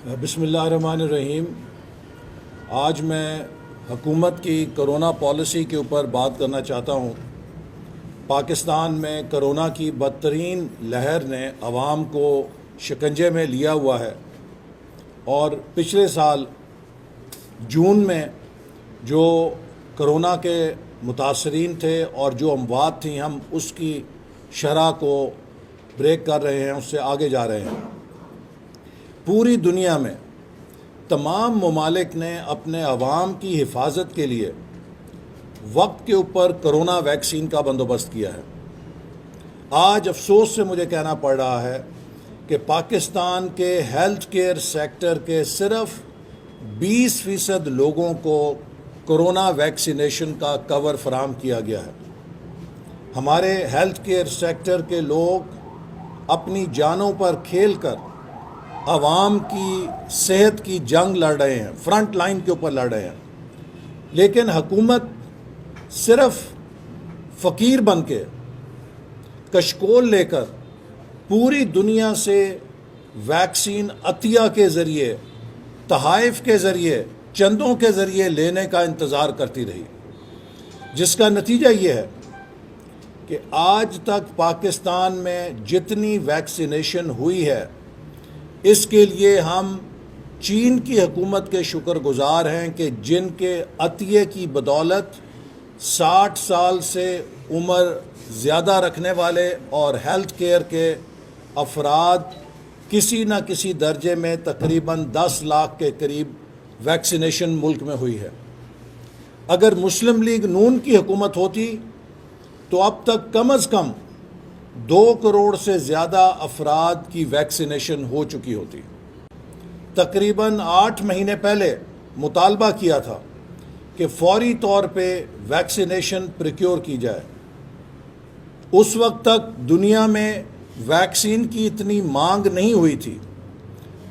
بسم اللہ الرحمن الرحیم۔ آج میں حکومت کی کرونا پالیسی کے اوپر بات کرنا چاہتا ہوں۔ پاکستان میں کرونا کی بدترین لہر نے عوام کو شکنجے میں لیا ہوا ہے، اور پچھلے سال جون میں جو کرونا کے متاثرین تھے اور جو اموات تھیں، ہم اس کی شرح کو بریک کر رہے ہیں، اس سے آگے جا رہے ہیں۔ پوری دنیا میں تمام ممالک نے اپنے عوام کی حفاظت کے لیے وقت کے اوپر کرونا ویکسین کا بندوبست کیا ہے۔ آج افسوس سے مجھے کہنا پڑ رہا ہے کہ پاکستان کے ہیلتھ کیئر سیکٹر کے صرف 20% لوگوں کو کرونا ویکسینیشن کا کور فراہم کیا گیا ہے۔ ہمارے ہیلتھ کیئر سیکٹر کے لوگ اپنی جانوں پر کھیل کر عوام کی صحت کی جنگ لڑ رہے ہیں، فرنٹ لائن کے اوپر لڑ رہے ہیں، لیکن حکومت صرف فقیر بن کے کشکول لے کر پوری دنیا سے ویکسین عطیہ کے ذریعے، تحائف کے ذریعے، چندوں کے ذریعے لینے کا انتظار کرتی رہی، جس کا نتیجہ یہ ہے کہ آج تک پاکستان میں جتنی ویکسینیشن ہوئی ہے، اس کے لیے ہم چین کی حکومت کے شکر گزار ہیں کہ جن کے عطیے کی بدولت 60 سال سے عمر زیادہ رکھنے والے اور ہیلتھ کیئر کے افراد کسی نہ کسی درجے میں تقریباً 10 لاکھ کے قریب ویکسینیشن ملک میں ہوئی ہے۔ اگر مسلم لیگ نون کی حکومت ہوتی تو اب تک کم از کم 2 کروڑ سے زیادہ افراد کی ویکسینیشن ہو چکی ہوتی۔ تقریباً 8 مہینے پہلے مطالبہ کیا تھا کہ فوری طور پہ ویکسینیشن پریکیور کی جائے۔ اس وقت تک دنیا میں ویکسین کی اتنی مانگ نہیں ہوئی تھی،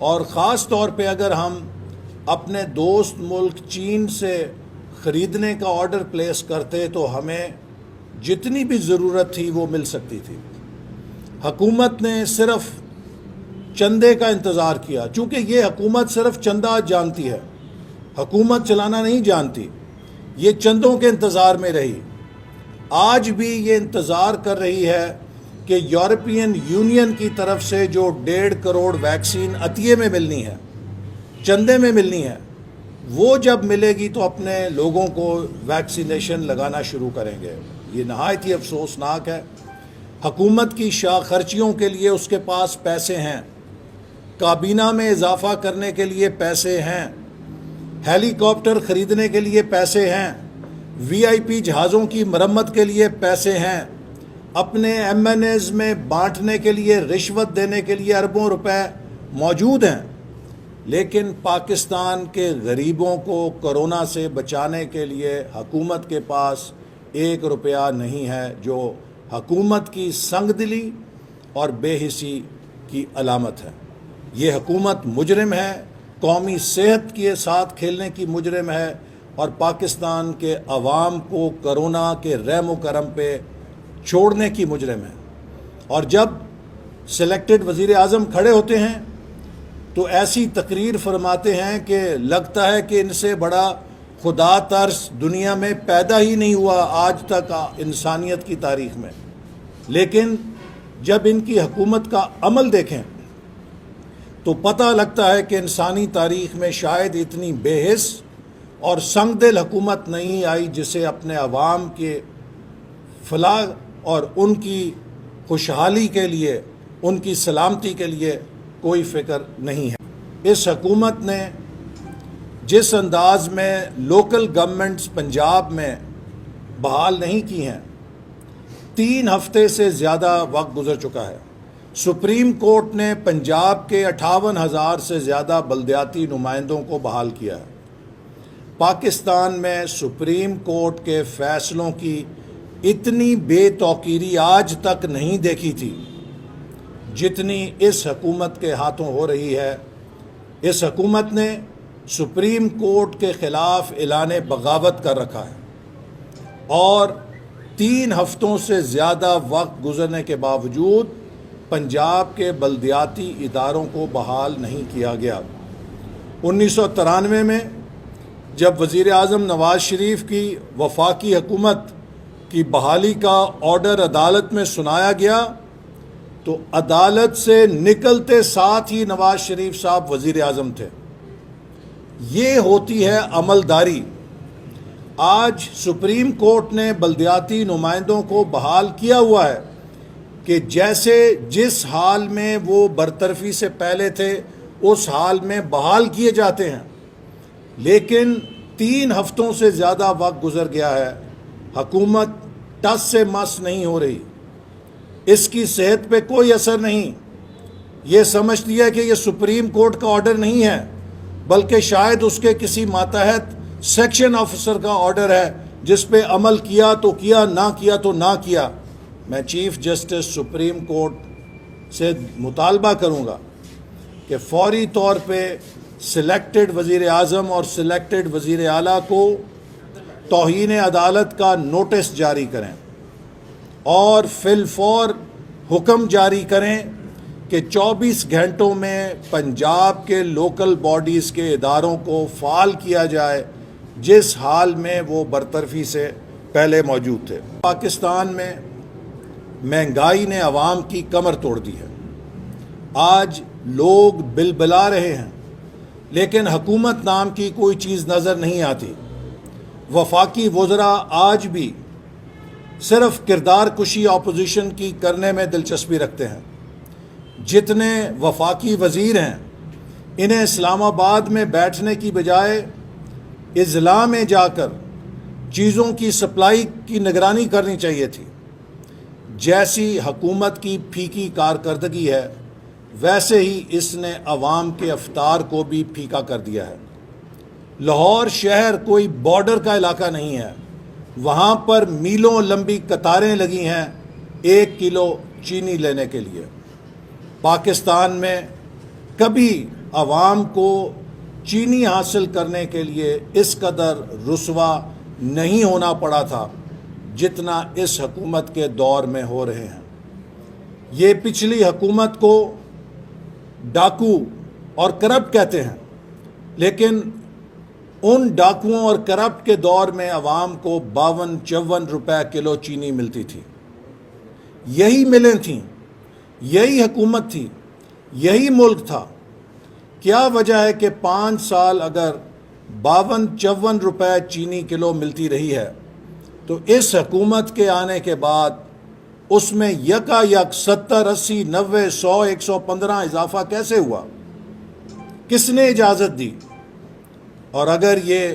اور خاص طور پہ اگر ہم اپنے دوست ملک چین سے خریدنے کا آرڈر پلیس کرتے تو ہمیں جتنی بھی ضرورت تھی وہ مل سکتی تھی۔ حکومت نے صرف چندے کا انتظار کیا، چونکہ یہ حکومت صرف چندہ جانتی ہے، حکومت چلانا نہیں جانتی، یہ چندوں کے انتظار میں رہی۔ آج بھی یہ انتظار کر رہی ہے کہ یورپین یونین کی طرف سے جو 1.5 کروڑ ویکسین عطیے میں ملنی ہے، چندے میں ملنی ہے، وہ جب ملے گی تو اپنے لوگوں کو ویکسینیشن لگانا شروع کریں گے۔ یہ نہایت ہی افسوسناک ہے۔ حکومت کی شاہ خرچیوں کے لیے اس کے پاس پیسے ہیں، کابینہ میں اضافہ کرنے کے لیے پیسے ہیں، ہیلی کاپٹر خریدنے کے لیے پیسے ہیں، وی آئی پی جہازوں کی مرمت کے لیے پیسے ہیں، اپنے ایم این ایز میں بانٹنے کے لیے، رشوت دینے کے لیے اربوں روپے موجود ہیں، لیکن پاکستان کے غریبوں کو کرونا سے بچانے کے لیے حکومت کے پاس 1 روپیہ نہیں ہے، جو حکومت کی سنگ دلی اور بے حسی کی علامت ہے۔ یہ حکومت مجرم ہے، قومی صحت کے ساتھ کھیلنے کی مجرم ہے، اور پاکستان کے عوام کو کرونا کے رحم و کرم پہ چھوڑنے کی مجرم ہے۔ اور جب سلیکٹڈ وزیر اعظم کھڑے ہوتے ہیں تو ایسی تقریر فرماتے ہیں کہ لگتا ہے کہ ان سے بڑا خدا ترس دنیا میں پیدا ہی نہیں ہوا آج تک انسانیت کی تاریخ میں۔ لیکن جب ان کی حکومت کا عمل دیکھیں تو پتہ لگتا ہے کہ انسانی تاریخ میں شاید اتنی بے حس اور سنگ دل حکومت نہیں آئی جسے اپنے عوام کے فلاح اور ان کی خوشحالی کے لیے، ان کی سلامتی کے لیے کوئی فکر نہیں ہے۔ اس حکومت نے جس انداز میں لوکل گورنمنٹس پنجاب میں بحال نہیں کی ہیں، 3 ہفتے سے زیادہ وقت گزر چکا ہے۔ سپریم کورٹ نے پنجاب کے 58,000 سے زیادہ بلدیاتی نمائندوں کو بحال کیا ہے۔ پاکستان میں سپریم کورٹ کے فیصلوں کی اتنی بے توقیری آج تک نہیں دیکھی تھی جتنی اس حکومت کے ہاتھوں ہو رہی ہے۔ اس حکومت نے سپریم کورٹ کے خلاف اعلان بغاوت کر رکھا ہے، اور 3 ہفتوں سے زیادہ وقت گزرنے کے باوجود پنجاب کے بلدیاتی اداروں کو بحال نہیں کیا گیا۔ 1993 میں جب وزیر اعظم نواز شریف کی وفاقی حکومت کی بحالی کا آرڈر عدالت میں سنایا گیا تو عدالت سے نکلتے ساتھ ہی نواز شریف صاحب وزیر اعظم تھے۔ یہ ہوتی ہے عملداری۔ آج سپریم کورٹ نے بلدیاتی نمائندوں کو بحال کیا ہوا ہے کہ جیسے جس حال میں وہ برطرفی سے پہلے تھے اس حال میں بحال کیے جاتے ہیں، لیکن 3 ہفتوں سے زیادہ وقت گزر گیا ہے، حکومت ٹس سے مس نہیں ہو رہی، اس کی صحت پہ کوئی اثر نہیں۔ یہ سمجھتی ہے کہ یہ سپریم کورٹ کا آرڈر نہیں ہے بلکہ شاید اس کے کسی ماتحت سیکشن آفیسر کا آرڈر ہے جس پہ عمل کیا تو کیا، نہ کیا تو نہ کیا۔ میں چیف جسٹس سپریم کورٹ سے مطالبہ کروں گا کہ فوری طور پہ سلیکٹڈ وزیر اعظم اور سلیکٹڈ وزیر اعلیٰ کو توہین عدالت کا نوٹس جاری کریں اور فی الفور حکم جاری کریں کہ 24 گھنٹوں میں پنجاب کے لوکل باڈیز کے اداروں کو فعال کیا جائے جس حال میں وہ برطرفی سے پہلے موجود تھے۔ پاکستان میں مہنگائی نے عوام کی کمر توڑ دی ہے۔ آج لوگ بلبلا رہے ہیں لیکن حکومت نام کی کوئی چیز نظر نہیں آتی۔ وفاقی وزراء آج بھی صرف کردار کشی اپوزیشن کی کرنے میں دلچسپی رکھتے ہیں۔ جتنے وفاقی وزیر ہیں انہیں اسلام آباد میں بیٹھنے کی بجائے اضلاع میں جا کر چیزوں کی سپلائی کی نگرانی کرنی چاہیے تھی۔ جیسی حکومت کی پھیکی کارکردگی ہے ویسے ہی اس نے عوام کے افطار کو بھی پھیکا کر دیا ہے۔ لاہور شہر کوئی بارڈر کا علاقہ نہیں ہے، وہاں پر میلوں لمبی قطاریں لگی ہیں 1 کلو چینی لینے کے لیے۔ پاکستان میں کبھی عوام کو چینی حاصل کرنے کے لیے اس قدر رسوا نہیں ہونا پڑا تھا جتنا اس حکومت کے دور میں ہو رہے ہیں۔ یہ پچھلی حکومت کو ڈاکو اور کرپٹ کہتے ہیں، لیکن ان ڈاکوؤں اور کرپٹ کے دور میں عوام کو 52-54 روپے کلو چینی ملتی تھی۔ یہی ملیں تھیں، یہی حکومت تھی، یہی ملک تھا۔ کیا وجہ ہے کہ 5 سال اگر 52-54 روپے چینی کلو ملتی رہی ہے تو اس حکومت کے آنے کے بعد اس میں یکا یک 70, 80, 90, 100, 115 اضافہ کیسے ہوا؟ کس نے اجازت دی؟ اور اگر یہ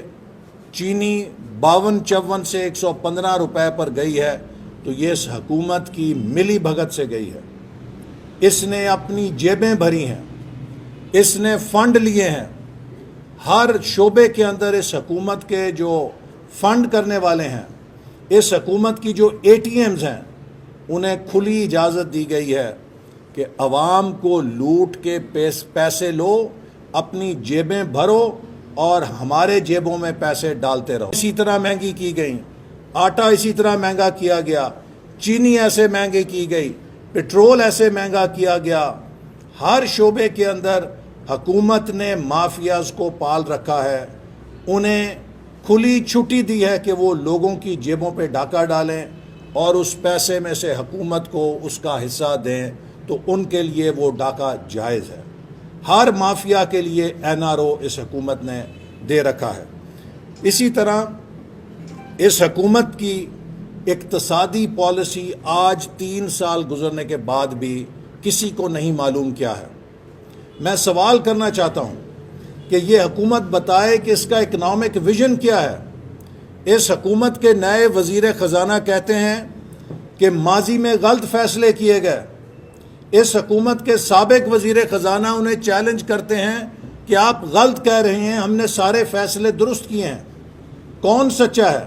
چینی 52-54 سے 115 روپے پر گئی ہے تو یہ اس حکومت کی ملی بھگت سے گئی ہے۔ اس نے اپنی جیبیں بھری ہیں، اس نے فنڈ لیے ہیں۔ ہر شعبے کے اندر اس حکومت کے جو فنڈ کرنے والے ہیں، اس حکومت کی جو ATMs ہیں، انہیں کھلی اجازت دی گئی ہے کہ عوام کو لوٹ کے پیسے لو، اپنی جیبیں بھرو اور ہمارے جیبوں میں پیسے ڈالتے رہو۔ اسی طرح مہنگی کی گئی، آٹا اسی طرح مہنگا کیا گیا، چینی ایسے مہنگی کی گئی، پٹرول ایسے مہنگا کیا گیا۔ ہر شعبے کے اندر حکومت نے مافیاز کو پال رکھا ہے، انہیں کھلی چھٹی دی ہے کہ وہ لوگوں کی جیبوں پہ ڈاکہ ڈالیں اور اس پیسے میں سے حکومت کو اس کا حصہ دیں، تو ان کے لیے وہ ڈاکہ جائز ہے۔ ہر مافیا کے لیے NRO اس حکومت نے دے رکھا ہے۔ اسی طرح اس حکومت کی اقتصادی پالیسی آج 3 سال گزرنے کے بعد بھی کسی کو نہیں معلوم کیا ہے۔ میں سوال کرنا چاہتا ہوں کہ یہ حکومت بتائے کہ اس کا اکنامک ویژن کیا ہے۔ اس حکومت کے نئے وزیر خزانہ کہتے ہیں کہ ماضی میں غلط فیصلے کیے گئے۔ اس حکومت کے سابق وزیر خزانہ انہیں چیلنج کرتے ہیں کہ آپ غلط کہہ رہے ہیں، ہم نے سارے فیصلے درست کیے ہیں۔ کون سچا ہے؟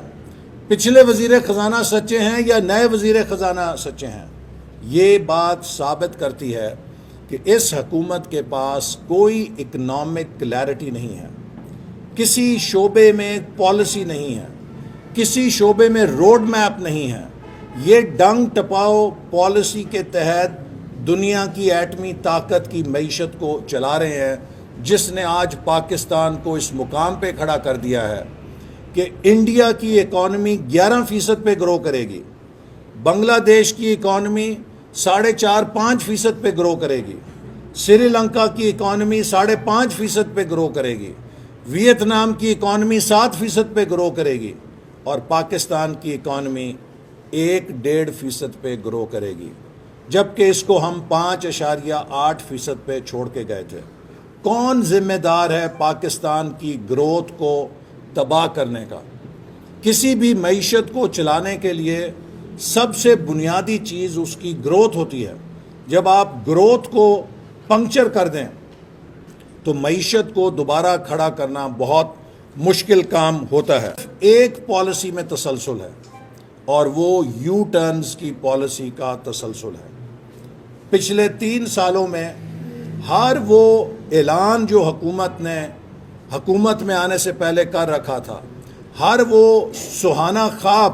پچھلے وزیر خزانہ سچے ہیں یا نئے وزیر خزانہ سچے ہیں؟ یہ بات ثابت کرتی ہے کہ اس حکومت کے پاس کوئی اکنامک کلیئرٹی نہیں ہے، کسی شعبے میں پالیسی نہیں ہے، کسی شعبے میں روڈ میپ نہیں ہے۔ یہ ڈنگ ٹپاؤ پالیسی کے تحت دنیا کی ایٹمی طاقت کی معیشت کو چلا رہے ہیں، جس نے آج پاکستان کو اس مقام پہ کھڑا کر دیا ہے کہ انڈیا کی اکانومی 11% پہ گرو کرے گی، بنگلہ دیش کی اکانومی 4.5-5% پہ گرو کرے گی، سری لنکا کی اکانومی 5.5% پہ گرو کرے گی، ویتنام کی اکانومی 7% پہ گرو کرے گی، اور پاکستان کی اکانومی 1.5% پہ گرو کرے گی، جبکہ اس کو ہم 5.8% پہ چھوڑ کے گئے تھے۔ کون ذمہ دار ہے پاکستان کی گروتھ کو تباہ کرنے کا؟ کسی بھی معیشت کو چلانے کے لیے سب سے بنیادی چیز اس کی گروتھ ہوتی ہے۔ جب آپ گروتھ کو پنکچر کر دیں تو معیشت کو دوبارہ کھڑا کرنا بہت مشکل کام ہوتا ہے۔ ایک پالیسی میں تسلسل ہے اور وہ یو ٹرنز کی پالیسی کا تسلسل ہے۔ پچھلے 3 سالوں میں ہر وہ اعلان جو حکومت نے حکومت میں آنے سے پہلے کر رکھا تھا، ہر وہ سہانا خواب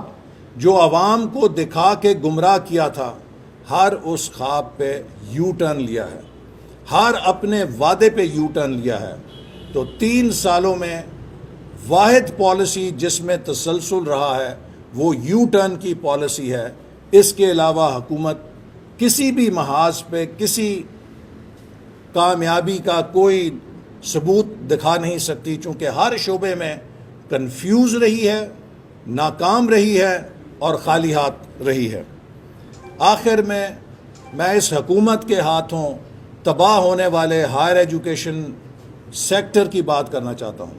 جو عوام کو دکھا کے گمراہ کیا تھا، ہر اس خواب پہ یو ٹرن لیا ہے، ہر اپنے وعدے پہ یو ٹرن لیا ہے۔ تو 3 سالوں میں واحد پالیسی جس میں تسلسل رہا ہے وہ یو ٹرن کی پالیسی ہے۔ اس کے علاوہ حکومت کسی بھی محاذ پہ کسی کامیابی کا کوئی ثبوت دکھا نہیں سکتی، چونکہ ہر شعبے میں کنفیوز رہی ہے، ناکام رہی ہے اور خالی ہاتھ رہی ہے۔ آخر میں اس حکومت کے ہاتھوں تباہ ہونے والے ہائر ایجوکیشن سیکٹر کی بات کرنا چاہتا ہوں۔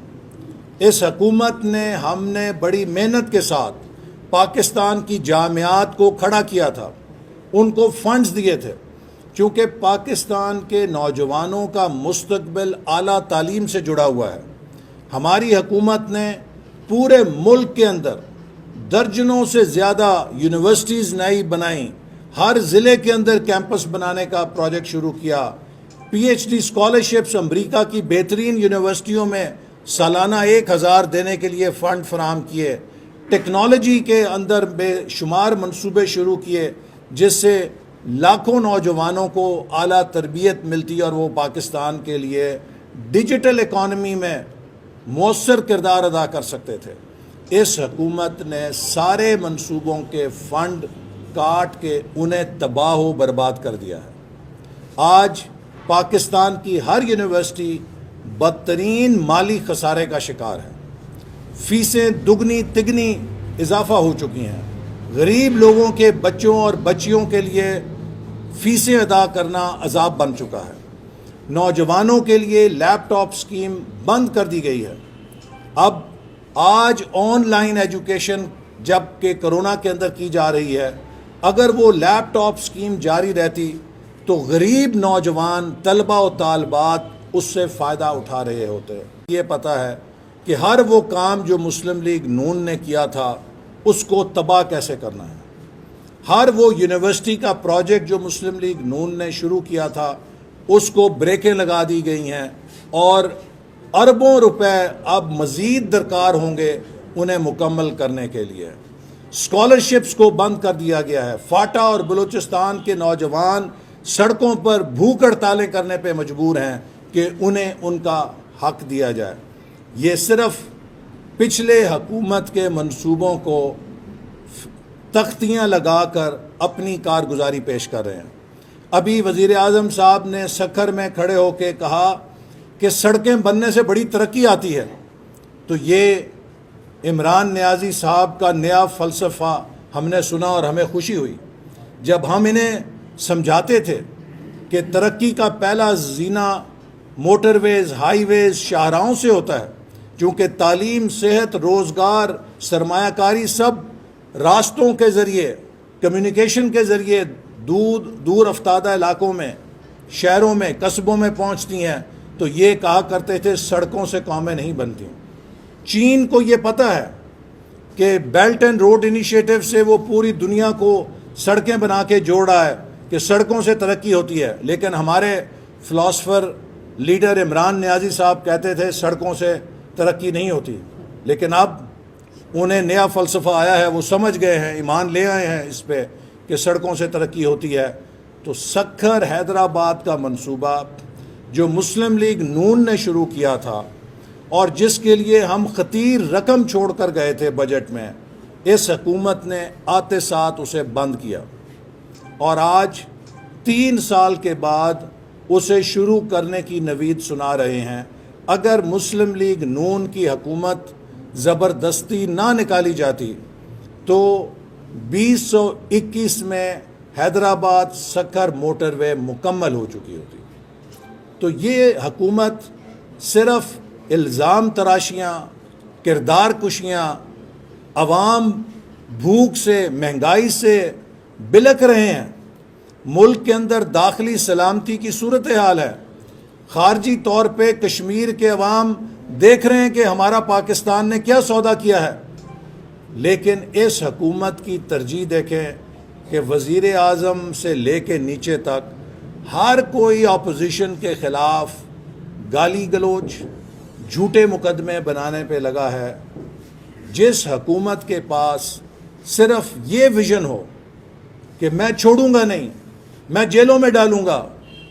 اس حکومت نے ہم نے بڑی محنت کے ساتھ پاکستان کی جامعات کو کھڑا کیا تھا، ان کو فنڈز دیے تھے، چونکہ پاکستان کے نوجوانوں کا مستقبل اعلیٰ تعلیم سے جڑا ہوا ہے۔ ہماری حکومت نے پورے ملک کے اندر درجنوں سے زیادہ یونیورسٹیز نئی بنائیں، ہر ضلع کے اندر کیمپس بنانے کا پروجیکٹ شروع کیا، پی ایچ ڈی اسکالرشپس امریکہ کی بہترین یونیورسٹیوں میں سالانہ 1000 دینے کے لیے فنڈ فراہم کیے، ٹیکنالوجی کے اندر بے شمار منصوبے شروع کیے جس سے لاکھوں نوجوانوں کو اعلیٰ تربیت ملتی اور وہ پاکستان کے لیے ڈیجیٹل اکانومی میں مؤثر کردار ادا کر سکتے تھے۔ اس حکومت نے سارے منصوبوں کے فنڈ کاٹ کے انہیں تباہ و برباد کر دیا ہے۔ آج پاکستان کی ہر یونیورسٹی بدترین مالی خسارے کا شکار ہے، فیسیں دگنی تگنی اضافہ ہو چکی ہیں، غریب لوگوں کے بچوں اور بچیوں کے لیے فیسیں ادا کرنا عذاب بن چکا ہے، نوجوانوں کے لیے لیپ ٹاپ سکیم بند کر دی گئی ہے۔ اب آج آن لائن ایجوکیشن جب کہ کرونا کے اندر کی جا رہی ہے، اگر وہ لیپ ٹاپ سکیم جاری رہتی تو غریب نوجوان طلبہ و طالبات اس سے فائدہ اٹھا رہے ہوتے۔ یہ پتہ ہے کہ ہر وہ کام جو مسلم لیگ نون نے کیا تھا اس کو تباہ کیسے کرنا ہے، ہر وہ یونیورسٹی کا پروجیکٹ جو مسلم لیگ نون نے شروع کیا تھا اس کو بریکیں لگا دی گئی ہیں، اور اربوں روپے اب مزید درکار ہوں گے انہیں مکمل کرنے کے لیے۔ اسکالرشپس کو بند کر دیا گیا ہے، فاٹا اور بلوچستان کے نوجوان سڑکوں پر بھوک ہڑتالیں کرنے پہ مجبور ہیں کہ انہیں ان کا حق دیا جائے۔ یہ صرف پچھلے حکومت کے منصوبوں کو تختیاں لگا کر اپنی کارگزاری پیش کر رہے ہیں۔ ابھی وزیر اعظم صاحب نے سکھر میں کھڑے ہو کے کہا کہ سڑکیں بننے سے بڑی ترقی آتی ہے، تو یہ عمران نیازی صاحب کا نیا فلسفہ ہم نے سنا اور ہمیں خوشی ہوئی جب ہم انہیں سمجھاتے تھے کہ ترقی کا پہلا زینہ موٹر ویز، ہائی ویز، شاہراہوں سے ہوتا ہے، چونکہ تعلیم، صحت، روزگار، سرمایہ کاری سب راستوں کے ذریعے، کمیونیکیشن کے ذریعے دور افتادہ علاقوں میں، شہروں میں، قصبوں میں پہنچتی ہیں۔ تو یہ کہا کرتے تھے سڑکوں سے قومیں نہیں بنتی۔ چین کو یہ پتہ ہے کہ بیلٹ اینڈ روڈ انیشیٹو سے وہ پوری دنیا کو سڑکیں بنا کے جوڑ رہا ہے کہ سڑکوں سے ترقی ہوتی ہے، لیکن ہمارے فلاسفر لیڈر عمران نیازی صاحب کہتے تھے سڑکوں سے ترقی نہیں ہوتی، لیکن اب انہیں نیا فلسفہ آیا ہے، وہ سمجھ گئے ہیں، ایمان لے آئے ہیں اس پہ کہ سڑکوں سے ترقی ہوتی ہے۔ تو سکھر حیدرآباد کا منصوبہ جو مسلم لیگ نون نے شروع کیا تھا اور جس کے لیے ہم خطیر رقم چھوڑ کر گئے تھے بجٹ میں، اس حکومت نے آتے ساتھ اسے بند کیا، اور آج 3 سال کے بعد اسے شروع کرنے کی نوید سنا رہے ہیں۔ اگر مسلم لیگ نون کی حکومت زبردستی نہ نکالی جاتی تو 2021 میں حیدرآباد سکھر موٹر وے مکمل ہو چکی ہوتی۔ تو یہ حکومت صرف الزام تراشیاں، کردار کشیاں، عوام بھوک سے، مہنگائی سے بلک رہے ہیں۔ ملک کے اندر داخلی سلامتی کی صورتحال ہے، خارجی طور پہ کشمیر کے عوام دیکھ رہے ہیں کہ ہمارا پاکستان نے کیا سودا کیا ہے، لیکن اس حکومت کی ترجیح دیکھیں کہ وزیر اعظم سے لے کے نیچے تک ہر کوئی اپوزیشن کے خلاف گالی گلوچ، جھوٹے مقدمے بنانے پہ لگا ہے۔ جس حکومت کے پاس صرف یہ ویژن ہو کہ میں چھوڑوں گا نہیں، میں جیلوں میں ڈالوں گا،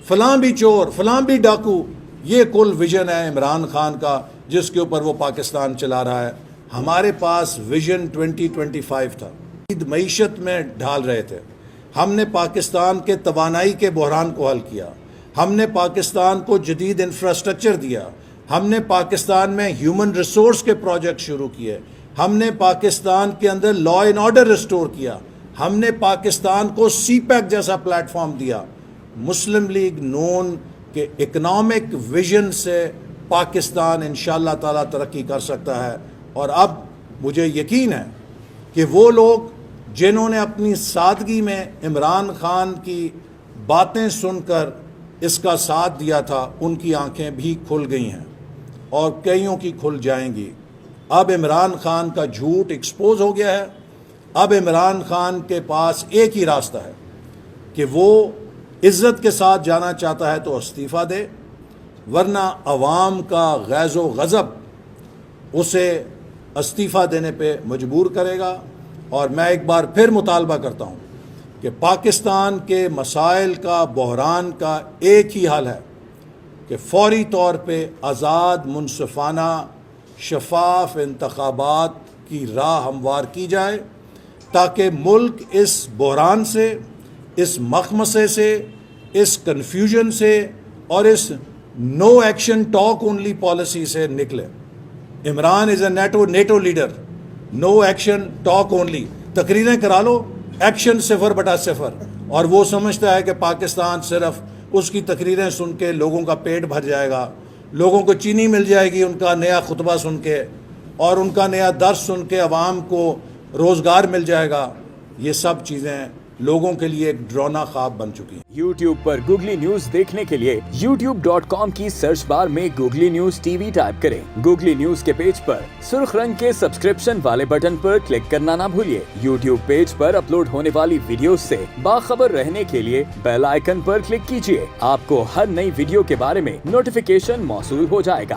فلاں بھی چور، فلاں بھی ڈاکو، یہ کل ویژن ہے عمران خان کا جس کے اوپر وہ پاکستان چلا رہا ہے۔ ہمارے پاس ویژن 2025 تھا، معیشت میں ڈھال رہے تھے، ہم نے پاکستان کے توانائی کے بحران کو حل کیا، ہم نے پاکستان کو جدید انفراسٹرکچر دیا، ہم نے پاکستان میں ہیومن ریسورس کے پروجیکٹ شروع کیے، ہم نے پاکستان کے اندر لا اینڈ آرڈر ریسٹور کیا، ہم نے پاکستان کو سی پیک جیسا پلیٹ فارم دیا۔ مسلم لیگ نون کے اکنامک ویژن سے پاکستان انشاءاللہ تعالیٰ ترقی کر سکتا ہے، اور اب مجھے یقین ہے کہ وہ لوگ جنہوں نے اپنی سادگی میں عمران خان کی باتیں سن کر اس کا ساتھ دیا تھا، ان کی آنکھیں بھی کھل گئی ہیں اور کئیوں کی کھل جائیں گی۔ اب عمران خان کا جھوٹ ایکسپوز ہو گیا ہے۔ اب عمران خان کے پاس ایک ہی راستہ ہے کہ وہ عزت کے ساتھ جانا چاہتا ہے تو استعفیٰ دے، ورنہ عوام کا غیظ و غضب اسے استعفیٰ دینے پہ مجبور کرے گا۔ اور میں ایک بار پھر مطالبہ کرتا ہوں کہ پاکستان کے مسائل کا، بحران کا ایک ہی حل ہے کہ فوری طور پہ آزاد، منصفانہ، شفاف انتخابات کی راہ ہموار کی جائے، تاکہ ملک اس بحران سے، اس مخمصے سے، اس کنفیوژن سے اور اس no action talk only policy سے نکلے۔ عمران از a NATO leader, no action talk only, تقریریں کرا لو، ایکشن 0/0، اور وہ سمجھتا ہے کہ پاکستان صرف اس کی تقریریں سن کے لوگوں کا پیٹ بھر جائے گا، لوگوں کو چینی مل جائے گی ان کا نیا خطبہ سن کے، اور ان کا نیا درس سن کے عوام کو روزگار مل جائے گا۔ یہ سب چیزیں لوگوں کے لیے ایک ڈراؤنا خواب بن چکی ہیں۔ یوٹیوب پر گوگلی نیوز دیکھنے کے لیے youtube.com کی سرچ بار میں googly news T V type کریں۔ گوگلی نیوز کے پیج پر سرخ رنگ کے سبسکرپشن والے بٹن پر کلک کرنا نہ بھولیے۔ یوٹیوب پیج پر اپلوڈ ہونے والی ویڈیوز سے باخبر رہنے کے لیے بیل آئیکن پر کلک کیجیے۔ آپ کو ہر نئی ویڈیو کے بارے میں نوٹیفیکیشن موصول ہو جائے گا۔